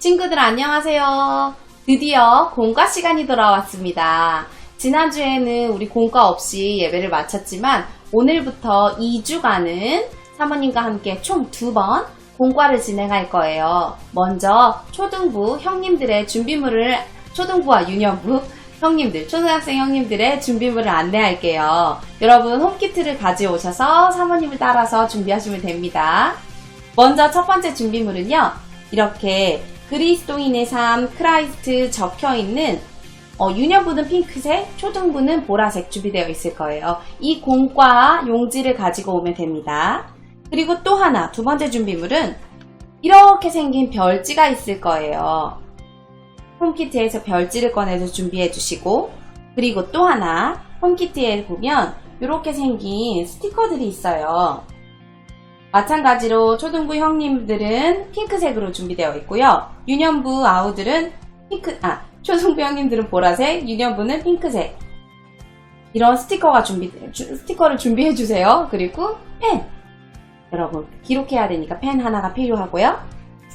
친구들 안녕하세요. 드디어 공과 시간이 돌아왔습니다. 지난주에는 우리 공과 없이 예배를 마쳤지만 오늘부터 2주간은 사모님과 함께 총 2번 공과를 진행할 거예요. 먼저 초등부 형님들의 준비물을 초등부와 유년부 형님들, 초등학생 형님들의 준비물을 안내할게요. 여러분 홈키트를 가져오셔서 사모님을 따라서 준비하시면 됩니다. 먼저 첫 번째 준비물은요. 이렇게 그리스도인의 삶 크라이스트 적혀있는 유년부는 핑크색, 초등부는 보라색 준비되어 있을 거예요. 이 공과 용지를 가지고 오면 됩니다. 그리고 또 하나, 두 번째 준비물은 이렇게 생긴 별지가 있을 거예요. 홈키트에서 별지를 꺼내서 준비해 주시고, 그리고 또 하나, 홈키트에 보면 이렇게 생긴 스티커들이 있어요. 마찬가지로 초등부 형님들은 핑크색으로 준비되어 있고요. 유년부 아우들은 초등부 형님들은 보라색, 유년부는 핑크색. 이런 스티커를 준비해 주세요. 그리고 펜. 여러분, 기록해야 되니까 펜 하나가 필요하고요.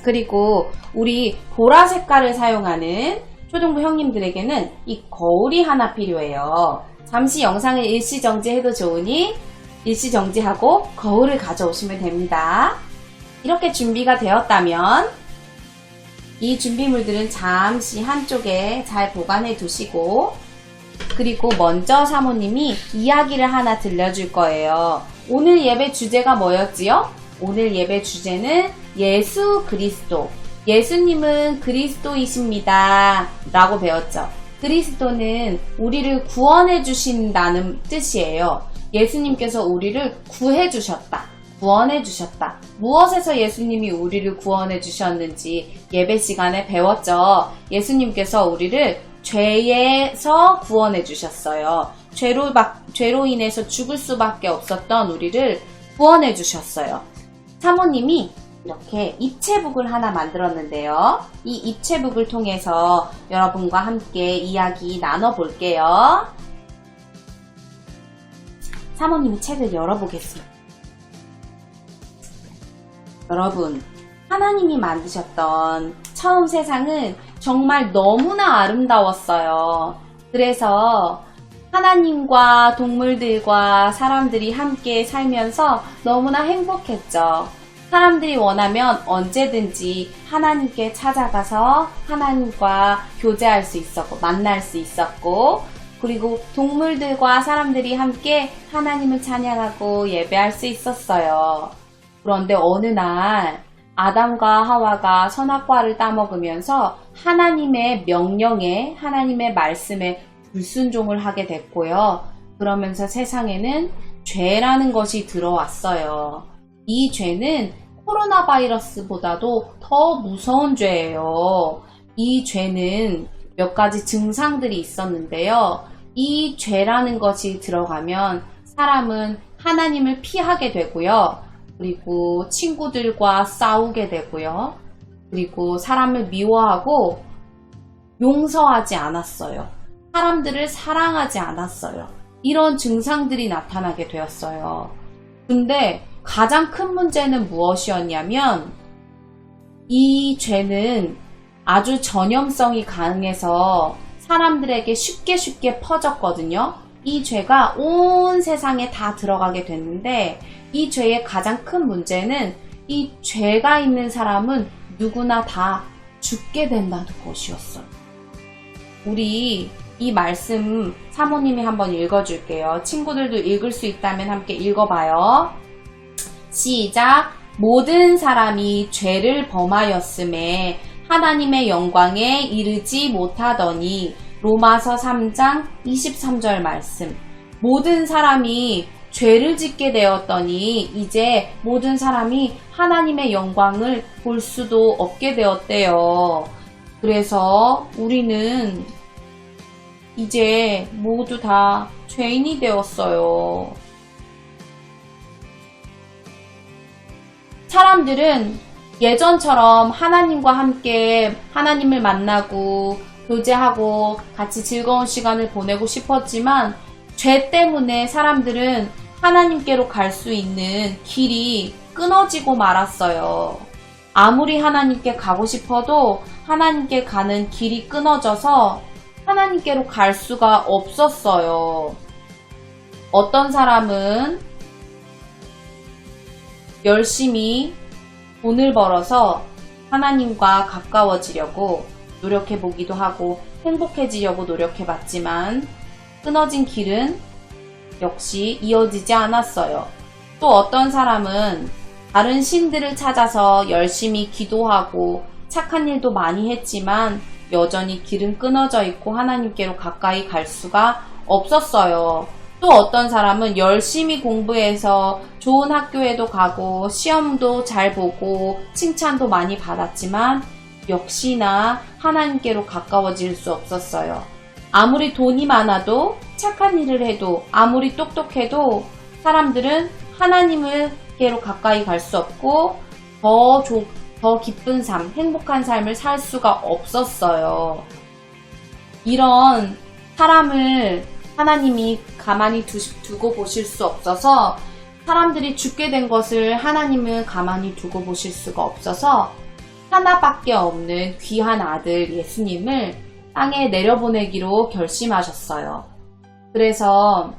그리고 우리 보라 색깔을 사용하는 초등부 형님들에게는 이 거울이 하나 필요해요. 잠시 영상을 일시 정지해도 좋으니 일시 정지하고 거울을 가져오시면 됩니다. 이렇게 준비가 되었다면 이 준비물들은 잠시 한쪽에 잘 보관해 두시고, 그리고 먼저 사모님이 이야기를 하나 들려줄 거예요. 오늘 예배 주제가 뭐였지요? 오늘 예배 주제는 예수 그리스도. 예수님은 그리스도이십니다. 라고 배웠죠. 그리스도는 우리를 구원해 주신다는 뜻이에요. 예수님께서 우리를 구해 주셨다. 구원해 주셨다. 무엇에서 예수님이 우리를 구원해 주셨는지 예배 시간에 배웠죠. 예수님께서 우리를 죄에서 구원해 주셨어요. 죄로 인해서 죽을 수밖에 없었던 우리를 구원해 주셨어요. 사모님이 이렇게 입체북을 하나 만들었는데요. 이 입체북을 통해서 여러분과 함께 이야기 나눠볼게요. 사모님이 책을 열어보겠습니다. 여러분, 하나님이 만드셨던 처음 세상은 정말 너무나 아름다웠어요. 그래서 하나님과 동물들과 사람들이 함께 살면서 너무나 행복했죠. 사람들이 원하면 언제든지 하나님께 찾아가서 하나님과 교제할 수 있었고, 만날 수 있었고, 그리고 동물들과 사람들이 함께 하나님을 찬양하고 예배할 수 있었어요. 그런데 어느 날 아담과 하와가 선악과를 따먹으면서 하나님의 명령에, 하나님의 말씀에 불순종을 하게 됐고요. 그러면서 세상에는 죄라는 것이 들어왔어요. 이 죄는 코로나 바이러스보다도 더 무서운 죄예요. 이 죄는 몇 가지 증상들이 있었는데요. 이 죄라는 것이 들어가면 사람은 하나님을 피하게 되고요. 그리고 친구들과 싸우게 되고요. 그리고 사람을 미워하고 용서하지 않았어요. 사람들을 사랑하지 않았어요. 이런 증상들이 나타나게 되었어요. 근데 가장 큰 문제는 무엇이었냐면 이 죄는 아주 전염성이 강해서 사람들에게 쉽게 퍼졌거든요. 이 죄가 온 세상에 다 들어가게 됐는데 이 죄의 가장 큰 문제는 이 죄가 있는 사람은 누구나 다 죽게 된다는 것이었어요. 우리 이 말씀 사모님이 한번 읽어줄게요. 친구들도 읽을 수 있다면 함께 읽어봐요. 시작! 모든 사람이 죄를 범하였음에 하나님의 영광에 이르지 못하더니. 로마서 3장 23절 말씀. 모든 사람이 죄를 짓게 되었더니 이제 모든 사람이 하나님의 영광을 볼 수도 없게 되었대요. 그래서 우리는 이제 모두 다 죄인이 되었어요. 사람들은 예전처럼 하나님과 함께 하나님을 만나고 교제하고 같이 즐거운 시간을 보내고 싶었지만 죄 때문에 사람들은 하나님께로 갈 수 있는 길이 끊어지고 말았어요. 아무리 하나님께 가고 싶어도 하나님께 가는 길이 끊어져서 하나님께로 갈 수가 없었어요. 어떤 사람은 열심히 돈을 벌어서 하나님과 가까워지려고 노력해보기도 하고 행복해지려고 노력해봤지만 끊어진 길은 역시 이어지지 않았어요. 또 어떤 사람은 다른 신들을 찾아서 열심히 기도하고 착한 일도 많이 했지만 여전히 길은 끊어져 있고 하나님께로 가까이 갈 수가 없었어요. 또 어떤 사람은 열심히 공부해서 좋은 학교에도 가고 시험도 잘 보고 칭찬도 많이 받았지만 역시나 하나님께로 가까워질 수 없었어요. 아무리 돈이 많아도 착한 일을 해도 아무리 똑똑해도 사람들은 하나님께로 가까이 갈 수 없고 더 기쁜 삶, 행복한 삶을 살 수가 없었어요. 이런 사람을 하나님이 가만히 두고 보실 수 없어서 사람들이 죽게 된 것을 하나님은 가만히 두고 보실 수가 없어서 하나밖에 없는 귀한 아들 예수님을 땅에 내려보내기로 결심하셨어요. 그래서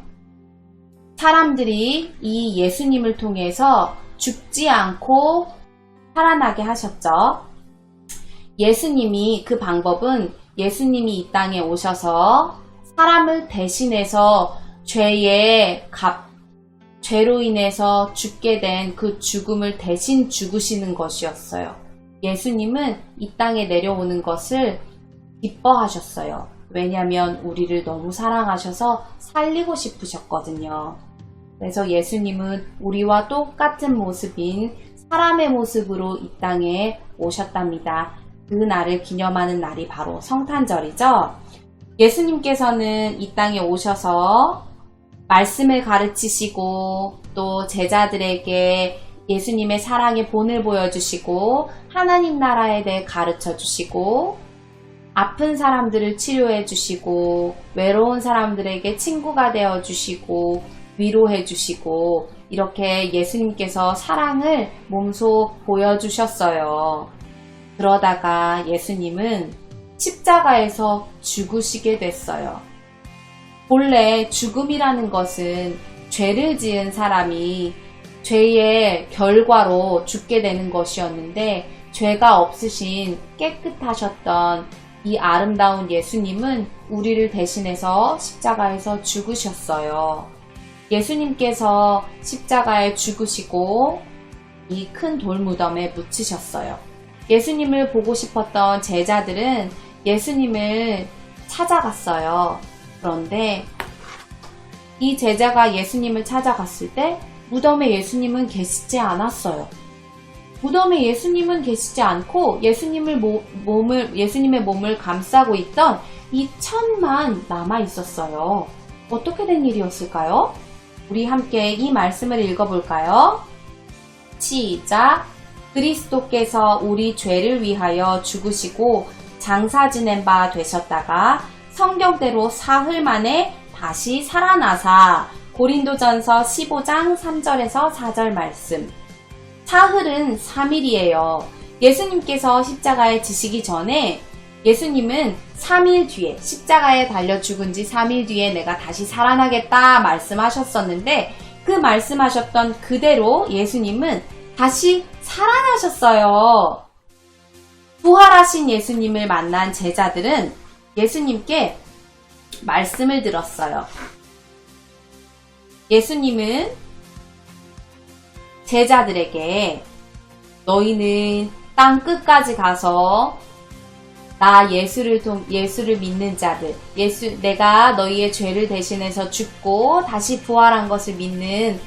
사람들이 이 예수님을 통해서 죽지 않고 살아나게 하셨죠. 예수님이 그 방법은 예수님이 이 땅에 오셔서 사람을 대신해서 죄로 인해서 죽게 된 그 죽음을 대신 죽으시는 것이었어요. 예수님은 이 땅에 내려오는 것을 기뻐하셨어요. 왜냐하면 우리를 너무 사랑하셔서 살리고 싶으셨거든요. 그래서 예수님은 우리와 똑같은 모습인 사람의 모습으로 이 땅에 오셨답니다. 그 날을 기념하는 날이 바로 성탄절이죠. 예수님께서는 이 땅에 오셔서 말씀을 가르치시고 또 제자들에게 예수님의 사랑의 본을 보여주시고 하나님 나라에 대해 가르쳐 주시고 아픈 사람들을 치료해 주시고 외로운 사람들에게 친구가 되어 주시고 위로해 주시고 이렇게 예수님께서 사랑을 몸소 보여주셨어요. 그러다가 예수님은 십자가에서 죽으시게 됐어요. 본래 죽음이라는 것은 죄를 지은 사람이 죄의 결과로 죽게 되는 것이었는데 죄가 없으신 깨끗하셨던 이 아름다운 예수님은 우리를 대신해서 십자가에서 죽으셨어요. 예수님께서 십자가에 죽으시고 이 큰 돌무덤에 묻히셨어요. 예수님을 보고 싶었던 제자들은 예수님을 찾아갔어요. 그런데 이 제자가 예수님을 찾아갔을 때 무덤에 예수님은 계시지 않았어요. 무덤에 예수님은 계시지 않고 예수님의 몸을 감싸고 있던 이 천만 남아 있었어요. 어떻게 된 일이었을까요? 우리 함께 이 말씀을 읽어볼까요? 시작! 그리스도께서 우리 죄를 위하여 죽으시고 장사 지낸 바 되셨다가 성경대로 사흘 만에 다시 살아나사. 고린도전서 15장 3절에서 4절 말씀. 사흘은 3일이에요. 예수님께서 십자가에 지시기 전에 예수님은 3일 뒤에 십자가에 달려 죽은 지 3일 뒤에 내가 다시 살아나겠다 말씀하셨었는데 그 말씀하셨던 그대로 예수님은 다시 살아나셨어요. 부활하신 예수님을 만난 제자들은 예수님께 말씀을 들었어요. 예수님은 제자들에게 너희는 땅 끝까지 가서 나 예수를 믿는 자들, 내가 너희의 죄를 대신해서 죽고 다시 부활한 것을 믿는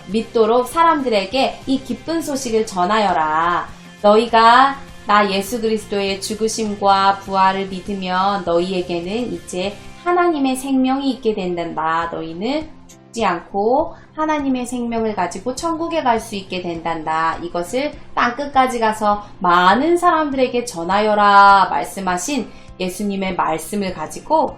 믿도록 사람들에게 이 기쁜 소식을 전하여라. 너희가 나 예수 그리스도의 죽으심과 부활을 믿으면 너희에게는 이제 하나님의 생명이 있게 된단다. 너희는 죽지 않고 하나님의 생명을 가지고 천국에 갈 수 있게 된단다. 이것을 땅끝까지 가서 많은 사람들에게 전하여라 말씀하신 예수님의 말씀을 가지고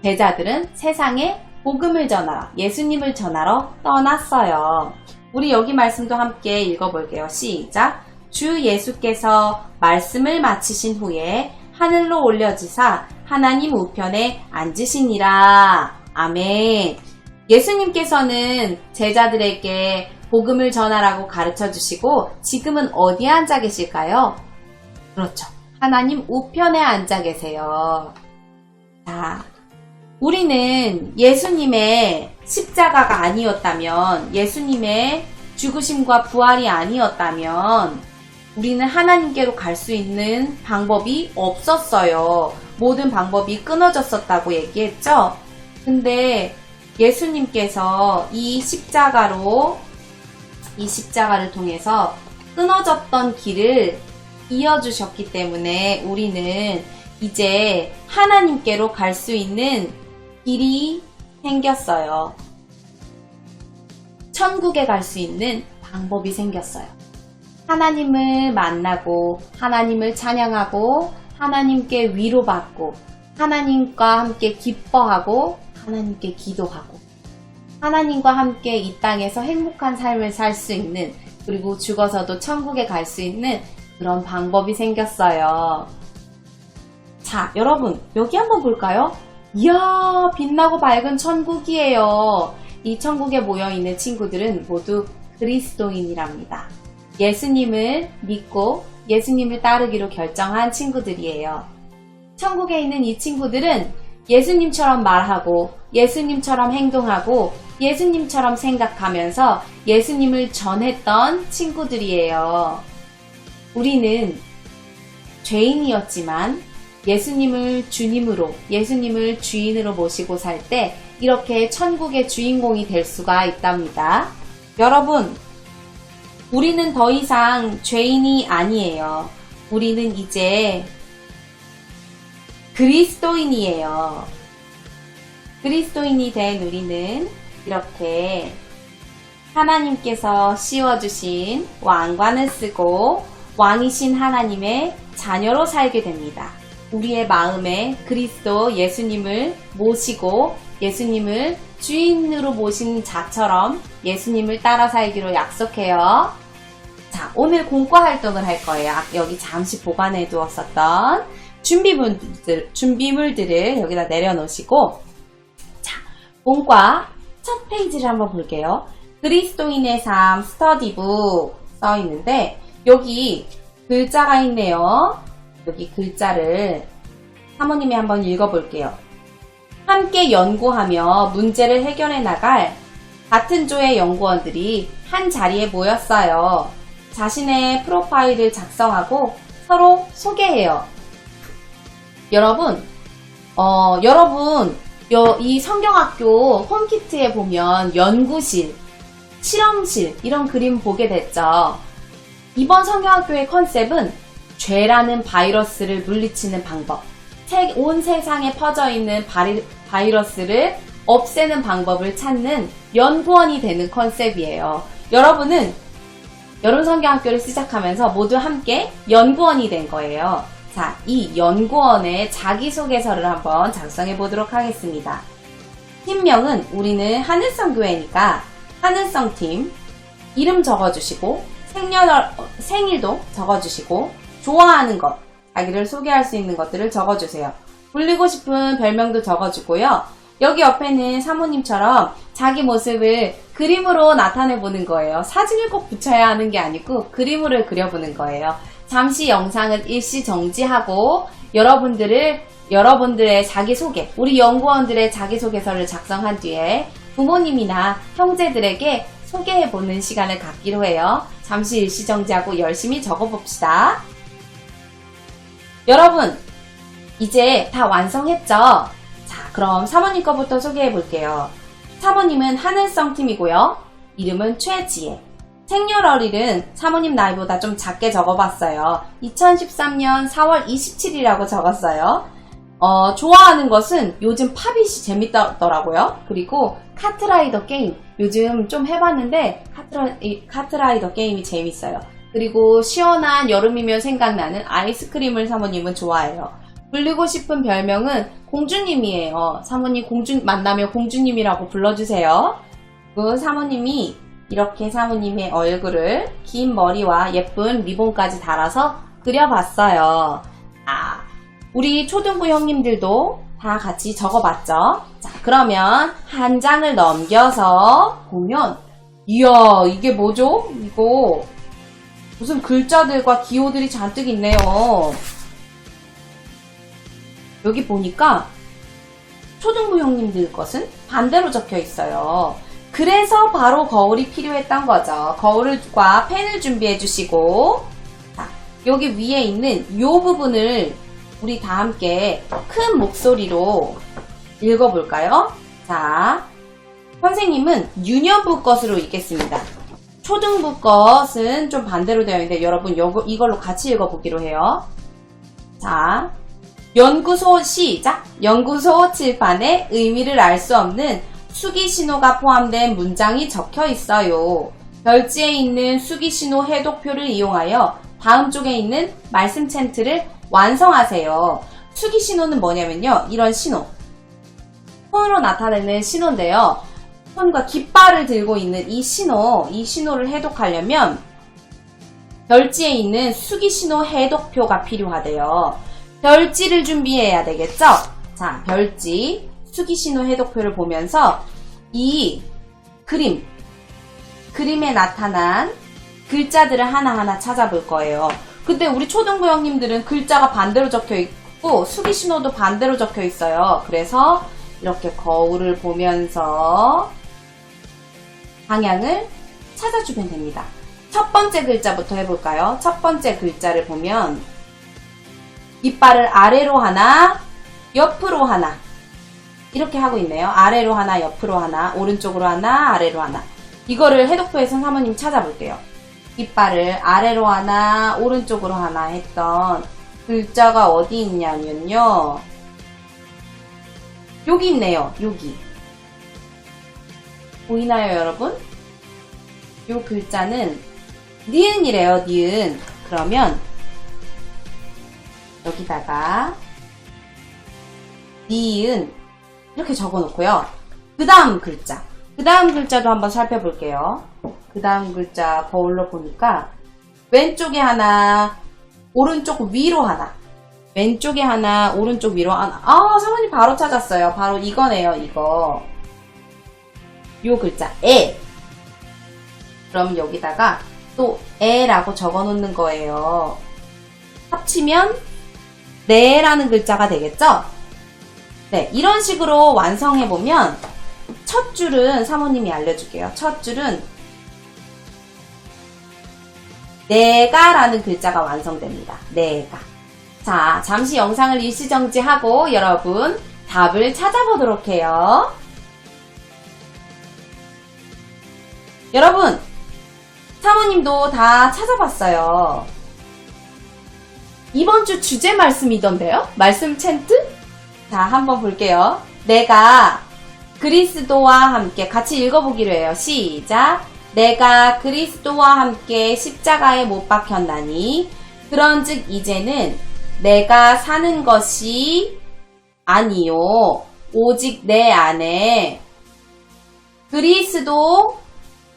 제자들은 세상에 복음을 전하라, 예수님을 전하러 떠났어요. 우리 여기 말씀도 함께 읽어볼게요. 시작! 주 예수께서 말씀을 마치신 후에 하늘로 올려지사 하나님 우편에 앉으시니라. 아멘. 예수님께서는 제자들에게 복음을 전하라고 가르쳐 주시고 지금은 어디에 앉아 계실까요? 그렇죠. 하나님 우편에 앉아 계세요. 자, 우리는 예수님의 십자가가 아니었다면, 예수님의 죽으심과 부활이 아니었다면 우리는 하나님께로 갈 수 있는 방법이 없었어요. 모든 방법이 끊어졌었다고 얘기했죠? 근데 예수님께서 이 십자가를 통해서 끊어졌던 길을 이어주셨기 때문에 우리는 이제 하나님께로 갈 수 있는 길이 생겼어요. 천국에 갈 수 있는 방법이 생겼어요. 하나님을 만나고 하나님을 찬양하고 하나님께 위로받고 하나님과 함께 기뻐하고 하나님께 기도하고 하나님과 함께 이 땅에서 행복한 삶을 살 수 있는, 그리고 죽어서도 천국에 갈 수 있는 그런 방법이 생겼어요. 자, 여러분 여기 한번 볼까요? 이야, 빛나고 밝은 천국이에요. 이 천국에 모여있는 친구들은 모두 그리스도인이랍니다. 예수님을 믿고 예수님을 따르기로 결정한 친구들이에요. 천국에 있는 이 친구들은 예수님처럼 말하고 예수님처럼 행동하고 예수님처럼 생각하면서 예수님을 전했던 친구들이에요. 우리는 죄인이었지만 예수님을 주님으로, 예수님을 주인으로 모시고 살 때 이렇게 천국의 주인공이 될 수가 있답니다. 여러분, 우리는 더 이상 죄인이 아니에요. 우리는 이제 그리스도인이에요. 그리스도인이 된 우리는 이렇게 하나님께서 씌워주신 왕관을 쓰고 왕이신 하나님의 자녀로 살게 됩니다. 우리의 마음에 그리스도 예수님을 모시고 예수님을 주인으로 모신 자처럼 예수님을 따라 살기로 약속해요. 자, 오늘 공과 활동을 할 거예요. 여기 잠시 보관해 두었었던 준비물들을 여기다 내려놓으시고, 자, 공과 첫 페이지를 한번 볼게요. 그리스도인의 삶 스터디북 써 있는데 여기 글자가 있네요. 여기 글자를 사모님이 한번 읽어볼게요. 함께 연구하며 문제를 해결해 나갈 같은 조의 연구원들이 한 자리에 모였어요. 자신의 프로파일을 작성하고 서로 소개해요. 여러분, 이 성경학교 홈키트에 보면 연구실, 실험실 이런 그림 보게 됐죠. 이번 성경학교의 컨셉은 죄라는 바이러스를 물리치는 방법, 온 세상에 퍼져있는 바이러스를 없애는 방법을 찾는 연구원이 되는 컨셉이에요. 여러분은 여름성경학교를 시작하면서 모두 함께 연구원이 된 거예요. 자, 이 연구원의 자기소개서를 한번 작성해 보도록 하겠습니다. 팀명은 우리는 하늘성교회니까 하늘성팀, 이름 적어주시고 생일도 적어주시고 좋아하는 것, 자기를 소개할 수 있는 것들을 적어주세요. 불리고 싶은 별명도 적어주고요. 여기 옆에는 사모님처럼 자기 모습을 그림으로 나타내보는 거예요. 사진을 꼭 붙여야 하는 게 아니고 그림으로 그려보는 거예요. 잠시 영상은 일시 정지하고 여러분들의 자기소개, 우리 연구원들의 자기소개서를 작성한 뒤에 부모님이나 형제들에게 소개해보는 시간을 갖기로 해요. 잠시 일시 정지하고 열심히 적어봅시다. 여러분, 이제 다 완성했죠? 자, 그럼 사모님 거부터 소개해볼게요. 사모님은 하늘성팀이고요. 이름은 최지혜. 생년월일은 사모님 나이보다 좀 작게 적어봤어요. 2013년 4월 27일이라고 적었어요. 좋아하는 것은 요즘 팝잇이 재밌더라고요. 그리고 카트라이더 게임. 요즘 좀 해봤는데 카트라이더 게임이 재밌어요. 그리고 시원한 여름이면 생각나는 아이스크림을 사모님은 좋아해요. 불리고 싶은 별명은 공주님이에요. 사모님 만나면 공주님이라고 불러주세요. 그 사모님이 이렇게 사모님의 얼굴을 긴 머리와 예쁜 리본까지 달아서 그려봤어요. 우리 초등부 형님들도 다 같이 적어봤죠? 자, 그러면 한 장을 넘겨서 보면, 이야, 이게 뭐죠? 이거 무슨 글자들과 기호들이 잔뜩 있네요. 여기 보니까 초등부 형님들 것은 반대로 적혀 있어요. 그래서 바로 거울이 필요했던 거죠. 거울과 펜을 준비해 주시고, 자, 여기 위에 있는 이 부분을 우리 다 함께 큰 목소리로 읽어볼까요? 자, 선생님은 유년부 것으로 읽겠습니다. 초등부 것은 좀 반대로 되어 있는데 여러분 이걸로 같이 읽어보기로 해요. 자, 연구소 시작! 연구소 칠판에 의미를 알 수 없는 수기 신호가 포함된 문장이 적혀 있어요. 별지에 있는 수기 신호 해독표를 이용하여 다음 쪽에 있는 말씀 챈트를 완성하세요. 수기 신호는 뭐냐면요. 이런 신호. 손으로 나타내는 신호인데요. 손과 깃발을 들고 있는 이 신호를 해독하려면 별지에 있는 수기 신호 해독표가 필요하대요. 별지를 준비해야 되겠죠? 자, 별지, 수기 신호 해독표를 보면서 이 그림에 나타난 글자들을 하나하나 찾아볼 거예요. 근데 우리 초등부 형님들은 글자가 반대로 적혀 있고 수기 신호도 반대로 적혀 있어요. 그래서 이렇게 거울을 보면서 방향을 찾아주면 됩니다. 첫 번째 글자부터 해볼까요? 첫 번째 글자를 보면 깃발을 아래로 하나, 옆으로 하나 이렇게 하고 있네요. 아래로 하나, 옆으로 하나, 오른쪽으로 하나, 아래로 하나. 이거를 해독표에서 사모님 찾아볼게요. 깃발을 아래로 하나, 오른쪽으로 하나 했던 글자가 어디 있냐면요. 여기 있네요. 여기. 보이나요, 여러분? 이 글자는 니은이래요, 니은. 그러면 여기다가 니은 이렇게 적어 놓고요. 그 다음 글자도 한번 살펴볼게요. 그 다음 글자 거울로 보니까 왼쪽에 하나, 오른쪽 위로 하나. 왼쪽에 하나, 오른쪽 위로 하나. 사모님 바로 찾았어요. 바로 이거네요, 이거. 요 글자, 에. 그럼 여기다가 또 에라고 적어 놓는 거예요. 합치면 네라는 글자가 되겠죠? 네, 이런 식으로 완성해보면 첫 줄은 사모님이 알려줄게요. 첫 줄은 내가라는 글자가 완성됩니다. 내가. 자, 잠시 영상을 일시정지하고 여러분 답을 찾아보도록 해요. 여러분, 사모님도 다 찾아봤어요. 이번 주 주제 말씀이던데요? 말씀 챈트? 자, 한번 볼게요. 내가 그리스도와 함께 같이 읽어보기로 해요. 시작! 내가 그리스도와 함께 십자가에 못 박혔나니 그런즉 이제는 내가 사는 것이 아니요 오직 내 안에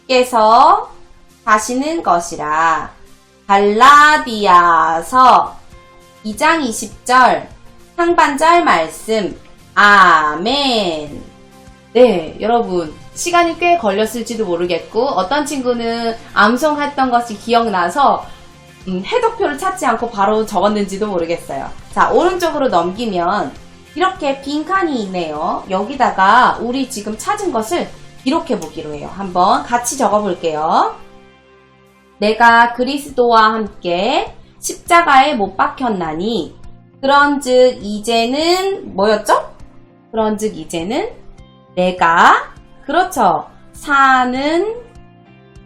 그리스도께서 사시는 것이라. 갈라디아서 2장 20절 상반절 말씀. 아멘. 네, 여러분 시간이 꽤 걸렸을지도 모르겠고 어떤 친구는 암송했던 것이 기억나서 해독표를 찾지 않고 바로 적었는지도 모르겠어요. 자, 오른쪽으로 넘기면 이렇게 빈칸이 있네요. 여기다가 우리 지금 찾은 것을 기록해 보기로 해요. 한번 같이 적어 볼게요. 내가 그리스도와 함께 십자가에 못 박혔나니 그런즉 이제는 뭐였죠? 그런즉 이제는 내가 그렇죠. 사는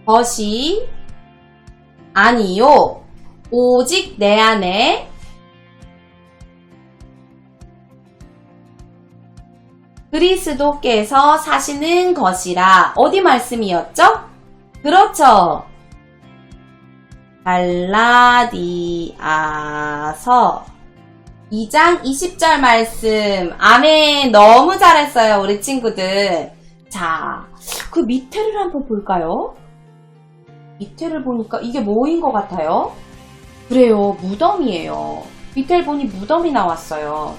것이 아니요 오직 내 안에 그리스도께서 사시는 것이라. 어디 말씀이었죠? 그렇죠. 갈라디아서 2장 20절 말씀. 아멘. 너무 잘했어요, 우리 친구들. 자, 그 밑에를 한번 볼까요? 밑에를 보니까 이게 뭐인 것 같아요? 그래요, 무덤이에요. 밑에를 보니 무덤이 나왔어요.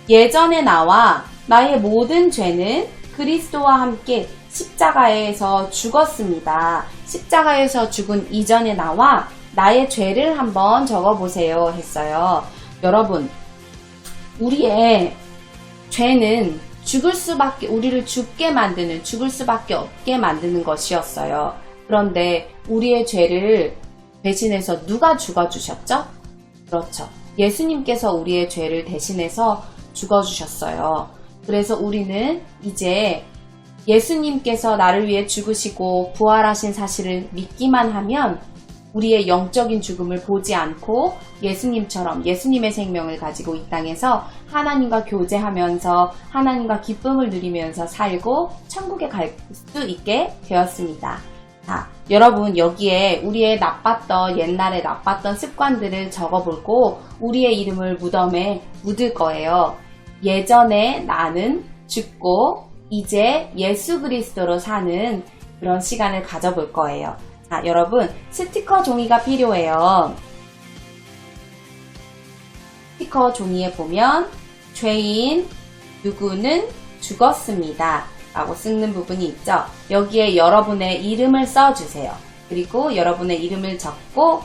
예전에 나와 나의 모든 죄는 그리스도와 함께 십자가에서 죽었습니다. 십자가에서 죽은 이전에 나와 나의 죄를 한번 적어보세요 했어요. 여러분, 우리의 죄는 우리를 죽게 만드는, 죽을 수밖에 없게 만드는 것이었어요. 그런데 우리의 죄를 대신해서 누가 죽어주셨죠? 그렇죠. 예수님께서 우리의 죄를 대신해서 죽어주셨어요. 그래서 우리는 이제 예수님께서 나를 위해 죽으시고 부활하신 사실을 믿기만 하면 우리의 영적인 죽음을 보지 않고 예수님처럼 예수님의 생명을 가지고 이 땅에서 하나님과 교제하면서 하나님과 기쁨을 누리면서 살고 천국에 갈 수 있게 되었습니다. 자, 여러분 여기에 우리의 옛날에 나빴던 습관들을 적어보고 우리의 이름을 무덤에 묻을 거예요. 예전에 나는 죽고 이제 예수 그리스도로 사는 그런 시간을 가져볼 거예요. 자, 여러분 스티커 종이가 필요해요. 스티커 종이에 보면 죄인 누구는 죽었습니다 라고 쓰는 부분이 있죠. 여기에 여러분의 이름을 써주세요. 그리고 여러분의 이름을 적고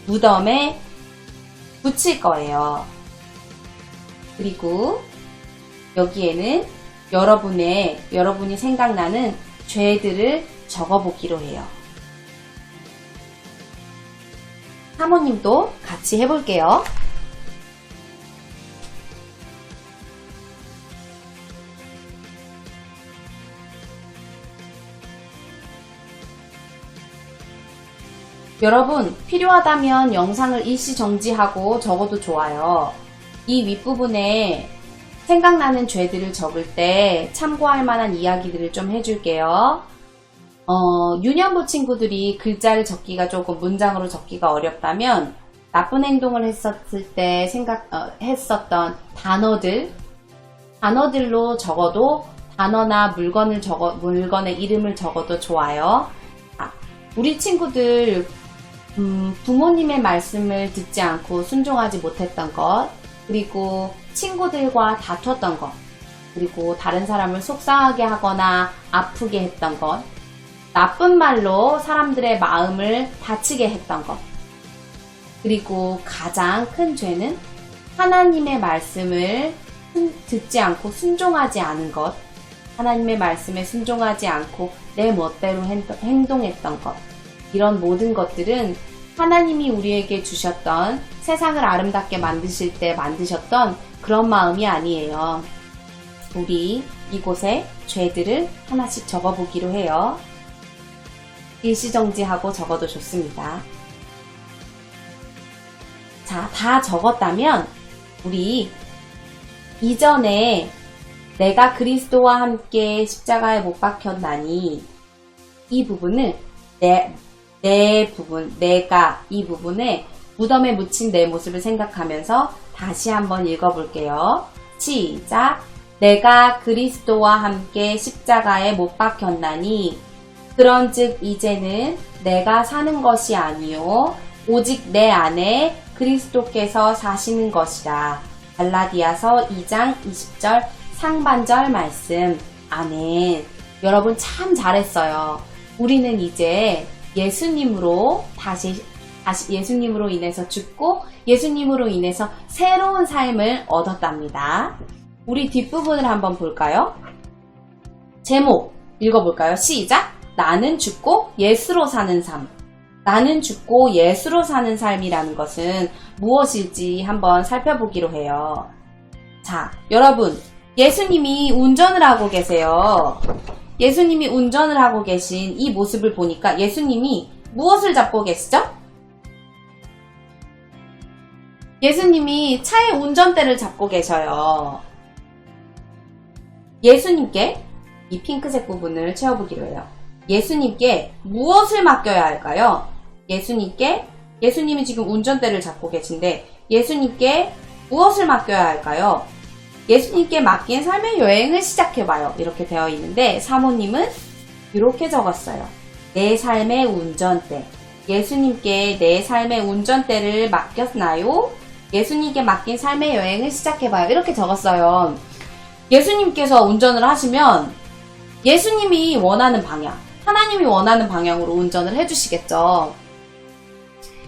무덤에 붙일 거예요. 그리고 여기에는 여러분이 생각나는 죄들을 적어보기로 해요. 사모님도 같이 해볼게요. 여러분 필요하다면 영상을 일시 정지하고 적어도 좋아요. 이 윗부분에 생각나는 죄들을 적을 때 참고할 만한 이야기들을 좀 해줄게요. 유년부 친구들이 글자를 적기가 조금 문장으로 적기가 어렵다면 나쁜 행동을 했었을 때 했었던 단어들로 적어도 단어나 물건의 이름을 적어도 좋아요. 우리 친구들 부모님의 말씀을 듣지 않고 순종하지 못했던 것, 그리고 친구들과 다퉜던 것, 그리고 다른 사람을 속상하게 하거나 아프게 했던 것, 나쁜 말로 사람들의 마음을 다치게 했던 것, 그리고 가장 큰 죄는 하나님의 말씀을 듣지 않고 순종하지 않은 것, 하나님의 말씀에 순종하지 않고 내 멋대로 행동했던 것, 이런 모든 것들은 하나님이 우리에게 주셨던 세상을 아름답게 만드실 때 만드셨던 그런 마음이 아니에요. 우리 이곳에 죄들을 하나씩 적어보기로 해요. 일시정지하고 적어도 좋습니다. 자, 다 적었다면 우리 이전에 내가 그리스도와 함께 십자가에 못 박혔나니 이 부분을 내가 이 부분에 무덤에 묻힌 내 모습을 생각하면서 다시 한번 읽어볼게요. 시작! 내가 그리스도와 함께 십자가에 못 박혔나니 그런즉 이제는 내가 사는 것이 아니요 오직 내 안에 그리스도께서 사시는 것이라. 갈라디아서 2장 20절 상반절 말씀. 아멘. 여러분 참 잘했어요. 우리는 이제 예수님으로 다시 예수님으로 인해서 죽고 예수님으로 인해서 새로운 삶을 얻었답니다. 우리 뒷부분을 한번 볼까요? 제목 읽어볼까요? 시작! 나는 죽고 예수로 사는 삶. 나는 죽고 예수로 사는 삶이라는 것은 무엇일지 한번 살펴보기로 해요. 자, 여러분 예수님이 운전을 하고 계세요. 예수님이 운전을 하고 계신 이 모습을 보니까 예수님이 무엇을 잡고 계시죠? 예수님이 차의 운전대를 잡고 계셔요. 예수님께 이 핑크색 부분을 채워보기로 해요. 예수님께 무엇을 맡겨야 할까요? 예수님이 지금 운전대를 잡고 계신데 예수님께 무엇을 맡겨야 할까요? 예수님께 맡긴 삶의 여행을 시작해봐요. 이렇게 되어 있는데 사모님은 이렇게 적었어요. 내 삶의 운전대. 예수님께 내 삶의 운전대를 맡겼나요? 예수님께 맡긴 삶의 여행을 시작해봐요. 이렇게 적었어요. 예수님께서 운전을 하시면 예수님이 원하는 방향, 하나님이 원하는 방향으로 운전을 해주시겠죠.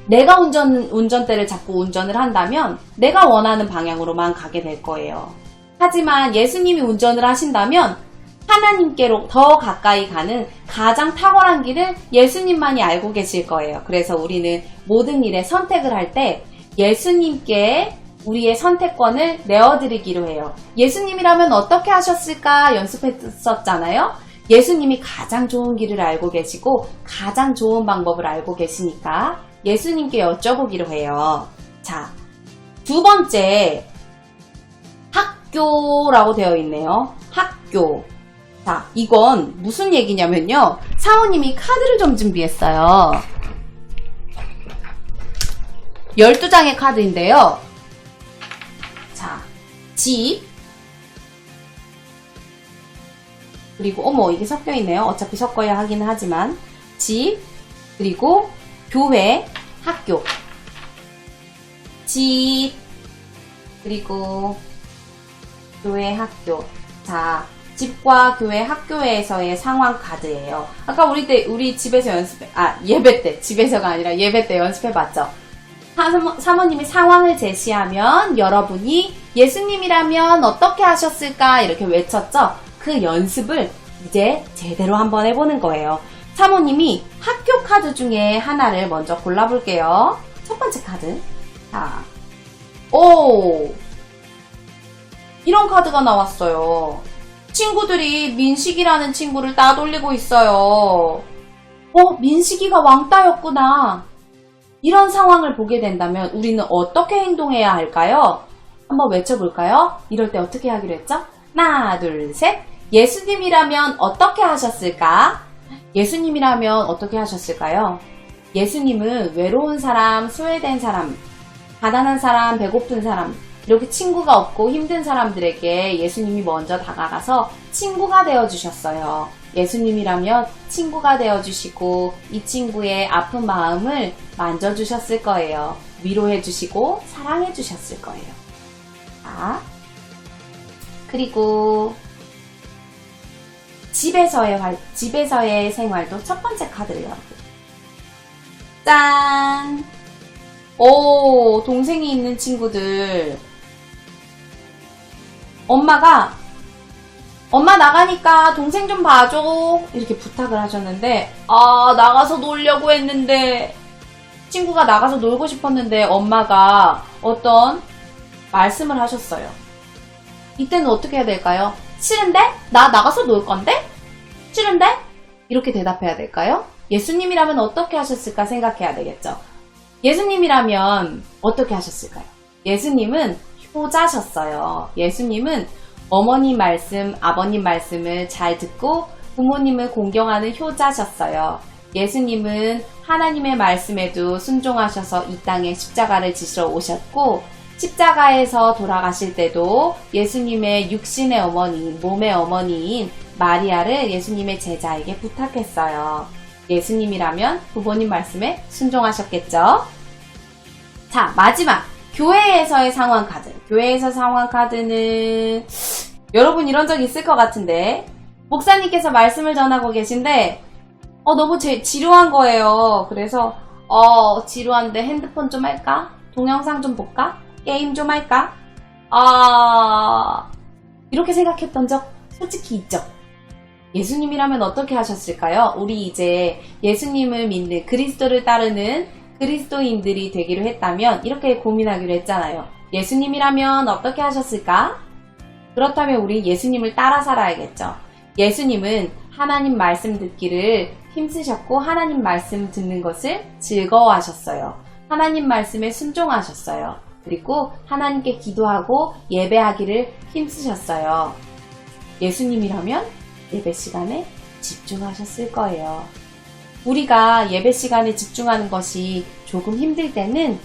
내가 운전대를 잡고 운전을 한다면 내가 원하는 방향으로만 가게 될 거예요. 하지만 예수님이 운전을 하신다면 하나님께로 더 가까이 가는 가장 탁월한 길을 예수님만이 알고 계실 거예요. 그래서 우리는 모든 일에 선택을 할 때 예수님께 우리의 선택권을 내어드리기로 해요. 예수님이라면 어떻게 하셨을까 연습했었잖아요. 예수님이 가장 좋은 길을 알고 계시고 가장 좋은 방법을 알고 계시니까 예수님께 여쭤보기로 해요. 자, 두 번째 학교라고 되어 있네요. 학교. 자, 이건 무슨 얘기냐면요. 사모님이 카드를 좀 준비했어요. 12장의 카드인데요. 자, 집. 그리고 어머 이게 섞여 있네요. 어차피 섞어야 하긴 하지만 집, 그리고 교회, 학교. 집, 그리고 교회, 학교. 자, 집과 교회, 학교에서의 상황 카드예요. 아까 우리 집에서 예배 때, 집에서가 아니라 예배 때 연습해봤죠. 사모님이 상황을 제시하면 여러분이 예수님이라면 어떻게 하셨을까 이렇게 외쳤죠. 그 연습을 이제 제대로 한번 해보는 거예요. 사모님이 학교 카드 중에 하나를 먼저 골라볼게요. 첫 번째 카드. 자, 오, 이런 카드가 나왔어요. 친구들이 민식이라는 친구를 따돌리고 있어요. 민식이가 왕따였구나. 이런 상황을 보게 된다면 우리는 어떻게 행동해야 할까요? 한번 외쳐볼까요? 이럴 때 어떻게 하기로 했죠? 하나, 둘, 셋. 예수님이라면 어떻게 하셨을까? 예수님이라면 어떻게 하셨을까요? 예수님은 외로운 사람, 소외된 사람, 가난한 사람, 배고픈 사람, 이렇게 친구가 없고 힘든 사람들에게 예수님이 먼저 다가가서 친구가 되어주셨어요. 예수님이라면 친구가 되어주시고 이 친구의 아픈 마음을 만져주셨을 거예요. 위로해주시고 사랑해주셨을 거예요. 자, 그리고 집에서의 생활도 첫 번째 카드를 열어볼게요. 짠! 오, 동생이 있는 친구들. 엄마 나가니까 동생 좀 봐줘. 이렇게 부탁을 하셨는데, 나가서 놀려고 했는데, 친구가 나가서 놀고 싶었는데 엄마가 어떤 말씀을 하셨어요. 이때는 어떻게 해야 될까요? 싫은데? 나 나가서 놀 건데? 싫은데? 이렇게 대답해야 될까요? 예수님이라면 어떻게 하셨을까 생각해야 되겠죠. 예수님이라면 어떻게 하셨을까요? 예수님은 효자셨어요. 예수님은 어머님 말씀, 아버님 말씀을 잘 듣고 부모님을 공경하는 효자셨어요. 예수님은 하나님의 말씀에도 순종하셔서 이 땅에 십자가를 지시러 오셨고 십자가에서 돌아가실 때도 예수님의 육신의 어머니, 몸의 어머니인 마리아를 예수님의 제자에게 부탁했어요. 예수님이라면 부모님 말씀에 순종하셨겠죠? 자, 마지막 교회에서의 상황 카드. 교회에서 상황 카드는 여러분 이런 적 있을 것 같은데 목사님께서 말씀을 전하고 계신데 너무 지루한 거예요. 그래서 지루한데 핸드폰 좀 할까? 동영상 좀 볼까? 게임 좀 할까? 이렇게 생각했던 적 솔직히 있죠? 예수님이라면 어떻게 하셨을까요? 우리 이제 예수님을 믿는 그리스도를 따르는 그리스도인들이 되기로 했다면 이렇게 고민하기로 했잖아요. 예수님이라면 어떻게 하셨을까? 그렇다면 우리 예수님을 따라 살아야겠죠. 예수님은 하나님 말씀 듣기를 힘쓰셨고 하나님 말씀 듣는 것을 즐거워하셨어요. 하나님 말씀에 순종하셨어요. 그리고 하나님께 기도하고 예배하기를 힘쓰셨어요. 예수님이라면 예배 시간에 집중하셨을 거예요. 우리가 예배 시간에 집중하는 것이 조금 힘들 때는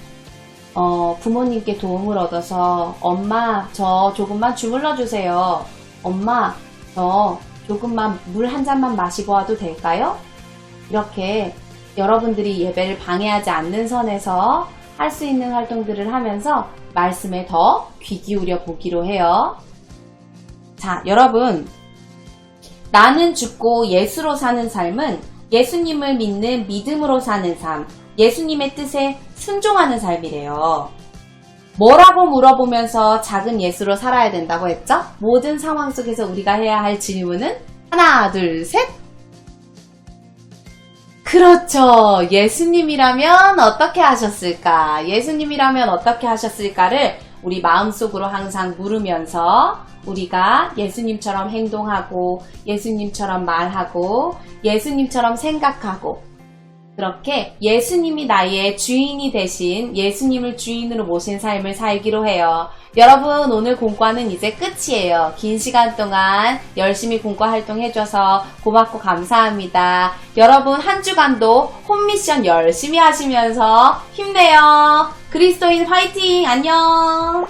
부모님께 도움을 얻어서 엄마 저 조금만 주물러 주세요. 엄마 저 조금만 물 한 잔만 마시고 와도 될까요? 이렇게 여러분들이 예배를 방해하지 않는 선에서 할 수 있는 활동들을 하면서 말씀에 더 귀 기울여 보기로 해요. 자, 여러분, 나는 죽고 예수로 사는 삶은 예수님을 믿는 믿음으로 사는 삶, 예수님의 뜻에 순종하는 삶이래요. 뭐라고 물어보면서 작은 예수로 살아야 된다고 했죠? 모든 상황 속에서 우리가 해야 할 질문은 하나, 둘, 셋. 그렇죠. 예수님이라면 어떻게 하셨을까? 예수님이라면 어떻게 하셨을까를 우리 마음속으로 항상 물으면서 우리가 예수님처럼 행동하고 예수님처럼 말하고 예수님처럼 생각하고 그렇게 예수님이 나의 주인이 되신 예수님을 주인으로 모신 삶을 살기로 해요. 여러분, 오늘 공과는 이제 끝이에요. 긴 시간 동안 열심히 공과 활동해줘서 고맙고 감사합니다. 여러분, 한 주간도 홈미션 열심히 하시면서 힘내요. 그리스도인 화이팅! 안녕!